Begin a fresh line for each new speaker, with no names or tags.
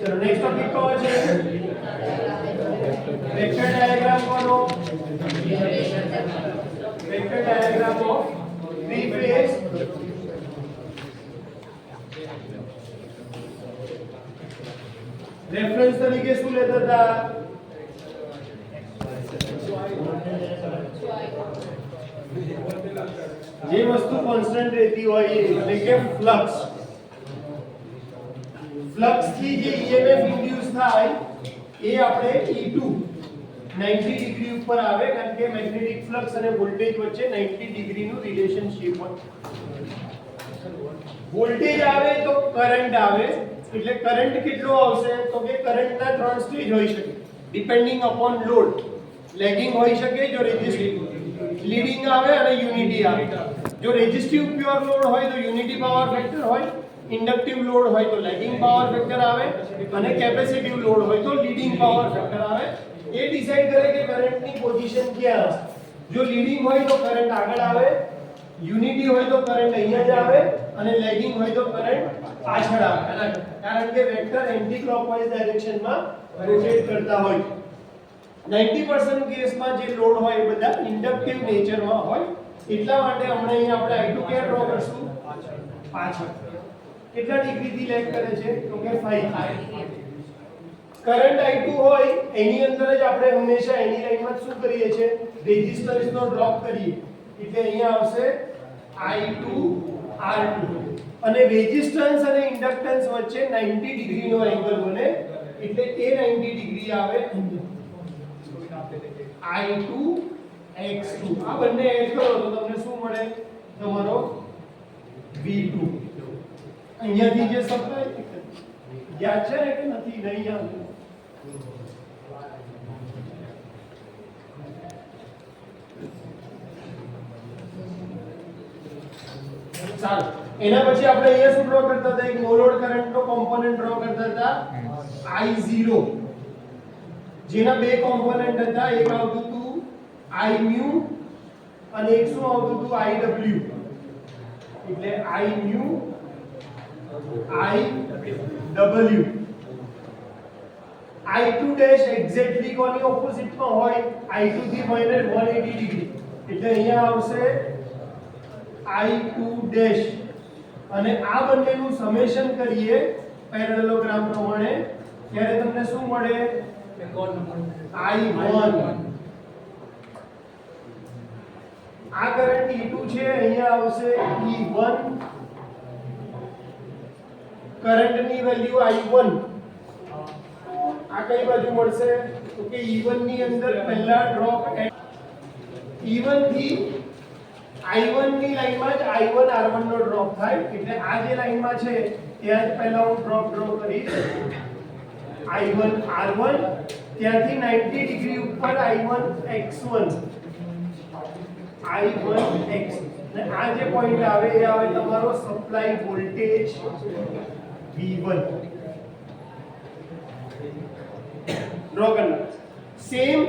ચલો next topic કયો છે? વેક્ટર ડાયાગ્રામ કોનો? Vector diagram of three phase reference તરીકે શું લેતા હતા? જે વસ્તુ કોન્સ્ટન્ટ રહેતી હોય એટલે કે ફ્લક્સ. ફ્લક્સ થી જે EMF ઇન્ડ્યુસ થાય એ આપણે E2 90 ડિગ્રી ઉપર આવે કારણ કે મેગ્નેટિક ફ્લક્સ અને વોલ્ટેજ વચ્ચે 90 ડિગ્રીનું રિલેશનશિપ હોય. વોલ્ટેજ આવે તો કરંટ આવે એટલે કરંટ કેટલો આવશે તો કે કરંટના ત્રણ સ્ટેજ હોઈ શકે ડિપેન્ડિંગ અપોન લોડ. લેગિંગ હોઈ શકે જો રેઝિસ્ટિવ, લીડિંગ આવે અને યુનિટી આવે. જો રેઝિસ્ટિવ પ્યોર લોડ હોય તો યુનિટી પાવર ફેક્ટર હોય, ઇન્ડક્ટિવ લોડ હોય તો લેગિંગ પાવર ફેક્ટર આવે અને કેપેસિટિવ લોડ હોય તો લીડિંગ પાવર ફેક્ટર આવે. એ ડિસાઈડ કરે કે કરંટની પોઝિશન ક્યાં હશે. જો લીડિંગ હોય તો કરંટ આગળ આવે, યુનિટી હોય તો કરંટ અહીંયા જ આવે અને લેગિંગ હોય તો કરંટ પાછળ આવે. કારણ કે વેક્ટર એન્ટી ક્લોકવાઇઝ ડાયરેક્શનમાં રોટેટ કરતા હોય. 90% કેસમાં જે લોડ હોય એ બધા ઇન્ડક્ટિવ નેચરમાં હોય. એટલા માટે હમણાં અહીંયા આપણે I2 ક્યાં ડ્રો કરશું? પાછળ. કેટલા ડિગ્રીથી લેગ કરે છે તો કે 5. કરંટ I2 હોય એની અંદર જ આપણે હંમેશા એની લાઈનમાં શું કરીએ છીએ? રેઝિસ્ટન્સનો ડ્રોપ કરીએ. એટલે અહીંયા આવશે I2 R2 અને રેઝિસ્ટન્સ અને ઇન્ડક્ટન્સ વચ્ચે 90 ડિગ્રીનો એંગલ બને એટલે એ 90 ડિગ્રી આવે I2 X2. આ બંને એડ કરો તો તમને શું મળે? તમારો V2. અહીંયાથી જે સપ્લાય યાદ છે કે નથી? નહીં યાદ. ચાલો એના પછી આપણે અહીંયા શું ડ્રો કરતા હતા? એક નો લોડ કરંટનો કોમ્પોનન્ટ ડ્રો કરતા હતા I0, જેના બે કોમ્પોનન્ટ હતા. એક આવતું હતું I mu અને એક શું આવતું હતું? IW. એટલે I mu IW. I2 dash exactly કોની ઓપોઝિટમાં હોય? I2 થી -180 ડિગ્રી. એટલે અહીંયા આવશે I2 ડેશ અને આ બંનેનું સમેશન કરીએ પેરેલલોગ્રામ પ્રમાણે ત્યારે તમને શું મળે? I1. આ કરંટ E2 છે, અહીંયા આવશે E1. કરંટની વેલ્યુ I1 આ કઈ બાજુ મળશે તો કે E1 ની અંદર પહેલા ડ્રોપ E1 થી I1 ની લાઈનમાં જ I1 R1 નો ડ્રોપ થાય. એટલે આ જે લાઈનમાં છે ત્યાં જ પહેલા હું ડ્રોપ ડ્રો કરીશ I1 R1, ત્યાંથી 90 ડિગ્રી ઉપર I1 X1 I1X અને આ જે પોઈન્ટ આવે એ આવે તમારો સપ્લાય વોલ્ટેજ V1. ડ્રો કરना સેમ